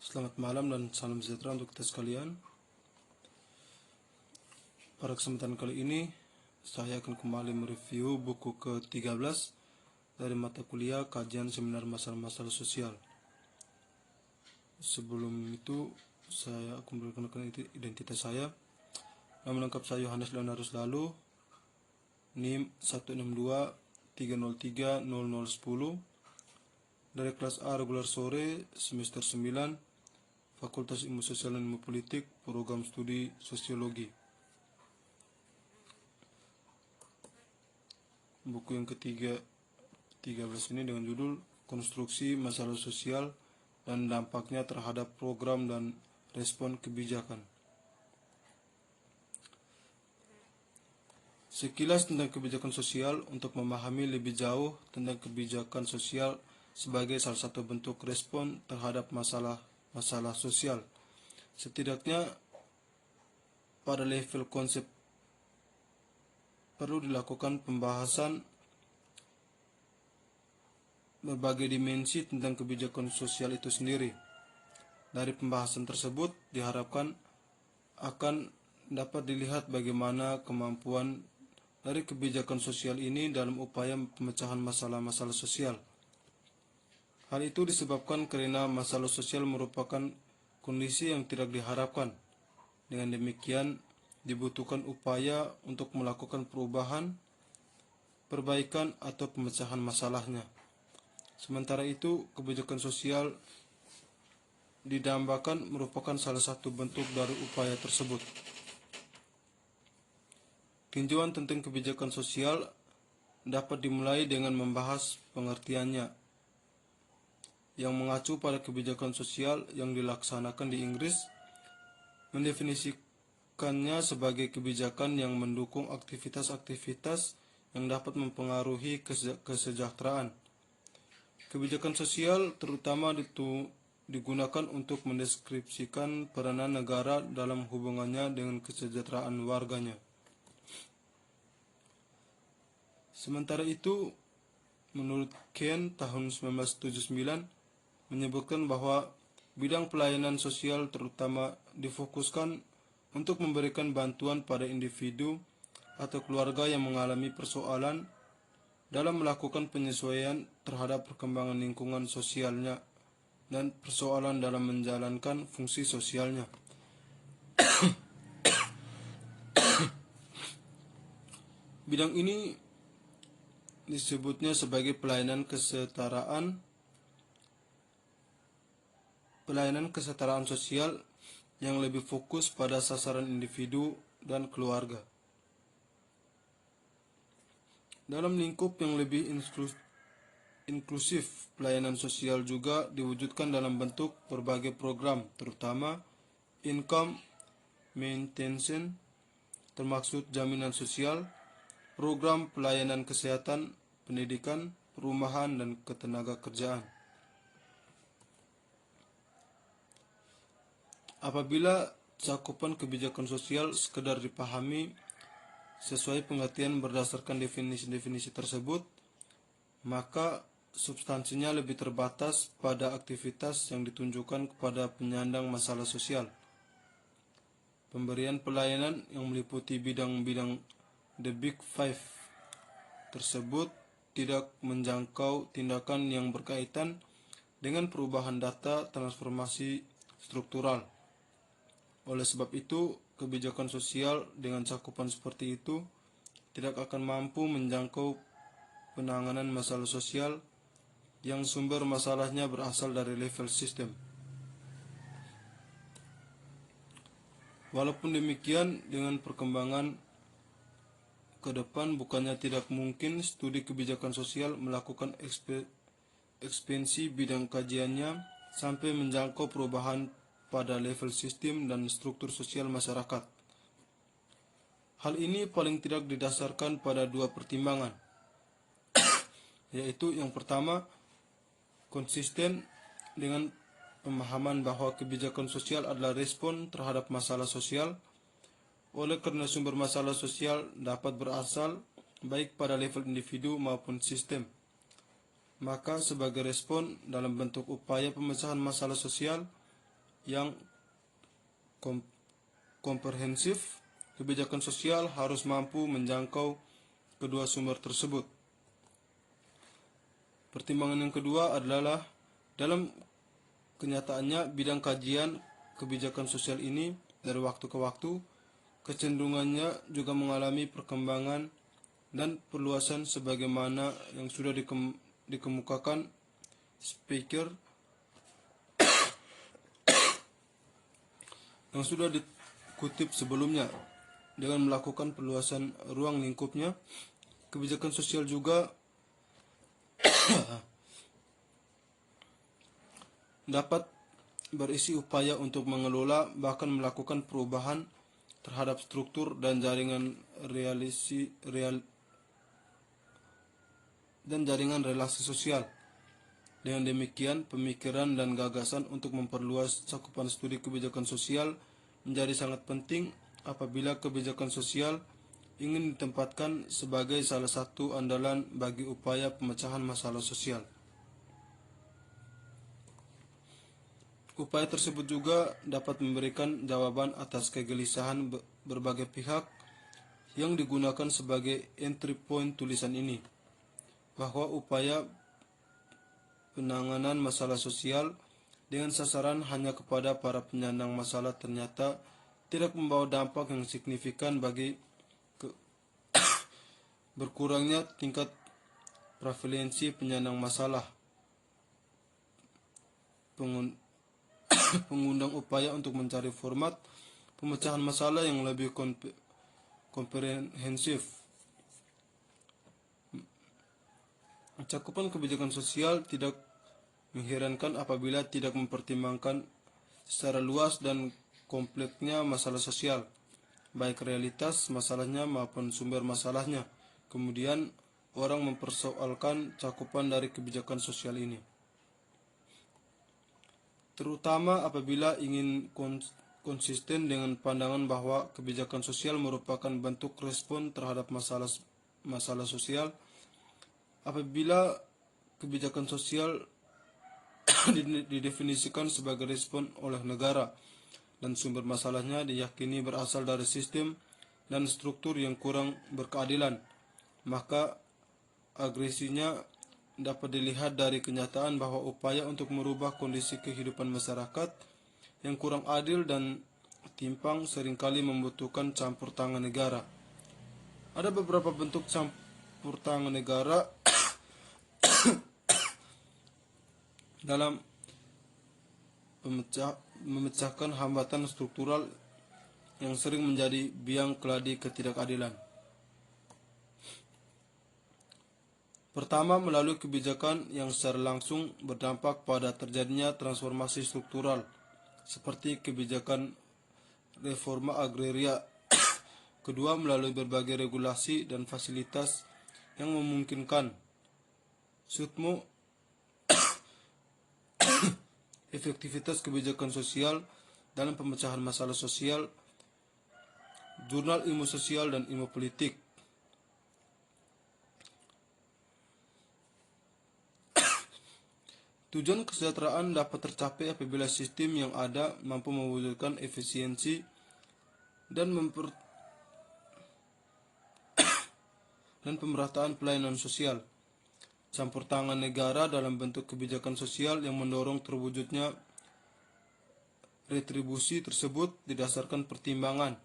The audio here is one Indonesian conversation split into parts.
Selamat malam dan salam sejahtera untuk kita sekalian. Pada kesempatan kali ini, saya akan kembali mereview buku ke-13 dari mata kuliah Kajian Seminar Masalah-Masalah Sosial. Sebelum itu, saya akan memperkenalkan identitas saya. Nama lengkap saya Yohanes Leonardus Lalu, NIM 162303010, dari kelas A regular sore semester 9, Fakultas Ilmu Sosial dan Ilmu Politik, Program Studi Sosiologi. Buku yang ke-13 ini dengan judul Konstruksi Masalah Sosial dan Dampaknya Terhadap Program dan Respon Kebijakan. Sekilas tentang kebijakan sosial. Untuk memahami lebih jauh tentang kebijakan sosial sebagai salah satu bentuk respon terhadap masalah sosial, setidaknya pada level konsep perlu dilakukan pembahasan berbagai dimensi tentang kebijakan sosial itu sendiri. Dari pembahasan tersebut diharapkan akan dapat dilihat bagaimana kemampuan dari kebijakan sosial ini dalam upaya pemecahan masalah-masalah sosial. Hal itu disebabkan karena masalah sosial merupakan kondisi yang tidak diharapkan. Dengan demikian, dibutuhkan upaya untuk melakukan perubahan, perbaikan, atau pemecahan masalahnya. Sementara itu, kebijakan sosial didambakan merupakan salah satu bentuk dari upaya tersebut. Tinjauan tentang kebijakan sosial dapat dimulai dengan membahas pengertiannya, yang mengacu pada kebijakan sosial yang dilaksanakan di Inggris, mendefinisikannya sebagai kebijakan yang mendukung aktivitas-aktivitas yang dapat mempengaruhi kesejahteraan. Kebijakan sosial terutama digunakan untuk mendeskripsikan peranan negara dalam hubungannya dengan kesejahteraan warganya. Sementara itu, menurut Ken tahun 1979 menyebutkan bahwa bidang pelayanan sosial terutama difokuskan untuk memberikan bantuan pada individu atau keluarga yang mengalami persoalan dalam melakukan penyesuaian terhadap perkembangan lingkungan sosialnya dan persoalan dalam menjalankan fungsi sosialnya. Bidang ini disebutnya sebagai pelayanan kesetaraan sosial yang lebih fokus pada sasaran individu dan keluarga. Dalam lingkup yang lebih inklusif, pelayanan sosial juga diwujudkan dalam bentuk berbagai program, terutama income maintenance, termaksud jaminan sosial, program pelayanan kesehatan, pendidikan, perumahan, dan ketenagakerjaan. Apabila cakupan kebijakan sosial sekedar dipahami sesuai pengertian berdasarkan definisi-definisi tersebut, maka substansinya lebih terbatas pada aktivitas yang ditunjukkan kepada penyandang masalah sosial. Pemberian pelayanan yang meliputi bidang-bidang The Big Five tersebut tidak menjangkau tindakan yang berkaitan dengan perubahan data transformasi struktural. Oleh sebab itu, kebijakan sosial dengan cakupan seperti itu tidak akan mampu menjangkau penanganan masalah sosial yang sumber masalahnya berasal dari level sistem. Walaupun demikian, dengan perkembangan ke depan bukannya tidak mungkin studi kebijakan sosial melakukan ekspansi bidang kajiannya sampai menjangkau perubahan pada level sistem dan struktur sosial masyarakat. Hal ini paling tidak didasarkan pada dua pertimbangan, yaitu yang pertama, konsisten dengan pemahaman bahwa kebijakan sosial adalah respon terhadap masalah sosial. Oleh karena sumber masalah sosial dapat berasal baik pada level individu maupun sistem, maka sebagai respon dalam bentuk upaya pemecahan masalah sosial, yang komprehensif, kebijakan sosial harus mampu menjangkau kedua sumber tersebut. Pertimbangan yang kedua adalah dalam kenyataannya bidang kajian kebijakan sosial ini dari waktu ke waktu kecenderungannya juga mengalami perkembangan dan perluasan sebagaimana yang sudah dikemukakan speaker yang sudah dikutip sebelumnya. Dengan melakukan perluasan ruang lingkupnya, kebijakan sosial juga dapat berisi upaya untuk mengelola bahkan melakukan perubahan terhadap struktur dan jaringan relasi sosial. Dengan demikian, pemikiran dan gagasan untuk memperluas cakupan studi kebijakan sosial menjadi sangat penting apabila kebijakan sosial ingin ditempatkan sebagai salah satu andalan bagi upaya pemecahan masalah sosial. Upaya tersebut juga dapat memberikan jawaban atas kegelisahan berbagai pihak yang digunakan sebagai entry point tulisan ini, bahwa upaya penanganan masalah sosial dengan sasaran hanya kepada para penyandang masalah ternyata tidak membawa dampak yang signifikan bagi berkurangnya tingkat prevalensi penyandang masalah. Pengundang upaya untuk mencari format pemecahan masalah yang lebih komprehensif. Cakupan kebijakan sosial tidak mengherankan apabila tidak mempertimbangkan secara luas dan kompleksnya masalah sosial, baik realitas masalahnya maupun sumber masalahnya. Kemudian orang mempersoalkan cakupan dari kebijakan sosial ini, terutama apabila ingin konsisten dengan pandangan bahwa kebijakan sosial merupakan bentuk respon terhadap masalah sosial. Apabila kebijakan sosial didefinisikan sebagai respon oleh negara dan sumber masalahnya diyakini berasal dari sistem dan struktur yang kurang berkeadilan, maka agresinya dapat dilihat dari kenyataan bahwa upaya untuk merubah kondisi kehidupan masyarakat yang kurang adil dan timpang seringkali membutuhkan campur tangan negara. Ada beberapa bentuk campur tangan negara dalam memecahkan hambatan struktural yang sering menjadi biang keladi ketidakadilan. Pertama, melalui kebijakan yang secara langsung berdampak pada terjadinya transformasi struktural, seperti kebijakan reforma agraria. Kedua, melalui berbagai regulasi dan fasilitas yang memungkinkan efektivitas kebijakan sosial dalam pemecahan masalah sosial. Jurnal Ilmu Sosial dan Ilmu Politik. Tujuan kesejahteraan dapat tercapai apabila sistem yang ada mampu mewujudkan efisiensi dan pemerataan pelayanan sosial. Campur tangan negara dalam bentuk kebijakan sosial yang mendorong terwujudnya retribusi tersebut didasarkan pertimbangan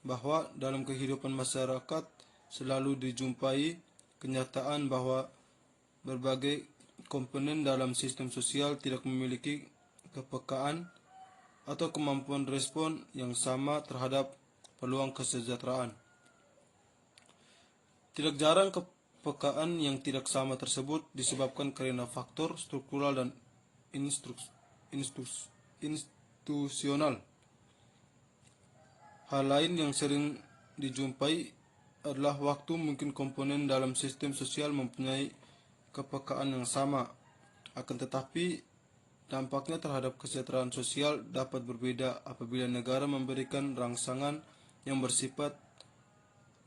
bahwa dalam kehidupan masyarakat selalu dijumpai kenyataan bahwa berbagai komponen dalam sistem sosial tidak memiliki kepekaan atau kemampuan respon yang sama terhadap peluang kesejahteraan. Tidak jarang kepekaan yang tidak sama tersebut disebabkan karena faktor struktural dan institusional. Hal lain yang sering dijumpai adalah waktu mungkin komponen dalam sistem sosial mempunyai kepekaan yang sama, akan tetapi dampaknya terhadap kesejahteraan sosial dapat berbeda apabila negara memberikan rangsangan yang bersifat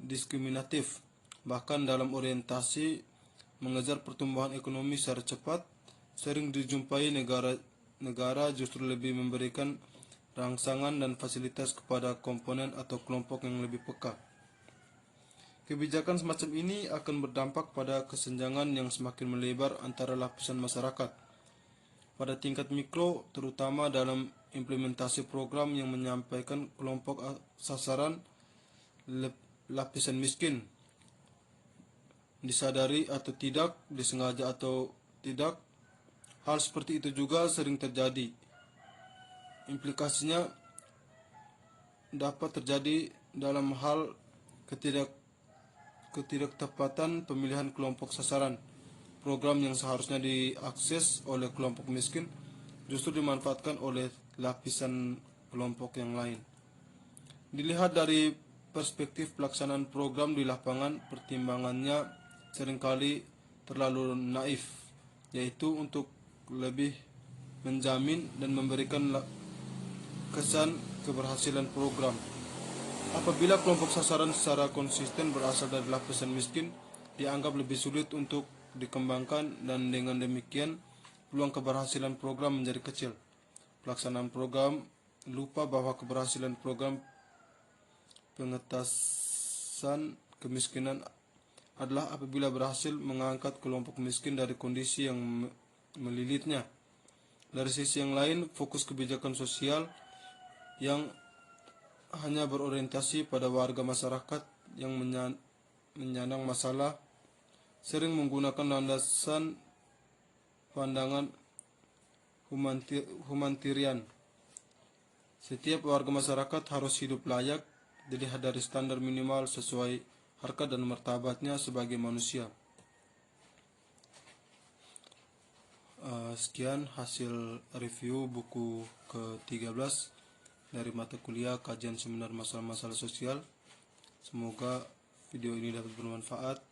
diskriminatif. Bahkan dalam orientasi mengejar pertumbuhan ekonomi secara cepat, sering dijumpai negara justru lebih memberikan rangsangan, dan fasilitas kepada komponen atau kelompok yang lebih peka. Kebijakan semacam ini akan berdampak pada kesenjangan yang semakin melebar antara lapisan masyarakat. Pada tingkat mikro, terutama dalam implementasi program yang menyampaikan kelompok sasaran lapisan miskin, disadari atau tidak, disengaja atau tidak, hal seperti itu juga sering terjadi. Implikasinya dapat terjadi dalam hal ketidaktepatan pemilihan kelompok sasaran. Program yang seharusnya diakses oleh kelompok miskin justru dimanfaatkan oleh lapisan kelompok yang lain. Dilihat dari perspektif pelaksanaan program di lapangan, pertimbangannya seringkali terlalu naif, yaitu untuk lebih menjamin dan memberikan kesan keberhasilan program. Apabila kelompok sasaran secara konsisten berasal dari lapisan miskin, dianggap lebih sulit untuk dikembangkan, dan dengan demikian peluang keberhasilan program menjadi kecil. Pelaksanaan program lupa bahwa keberhasilan program pengentasan kemiskinan adalah apabila berhasil mengangkat kelompok miskin dari kondisi yang melilitnya. Dari sisi yang lain, fokus kebijakan sosial yang hanya berorientasi pada warga masyarakat yang menyandang masalah sering menggunakan landasan pandangan humanitarian. Setiap warga masyarakat harus hidup layak, dilihat dari standar minimal sesuai harkat dan martabatnya sebagai manusia. Sekian hasil review buku ke-13 dari mata kuliah kajian seminar masalah-masalah sosial. Semoga video ini dapat bermanfaat.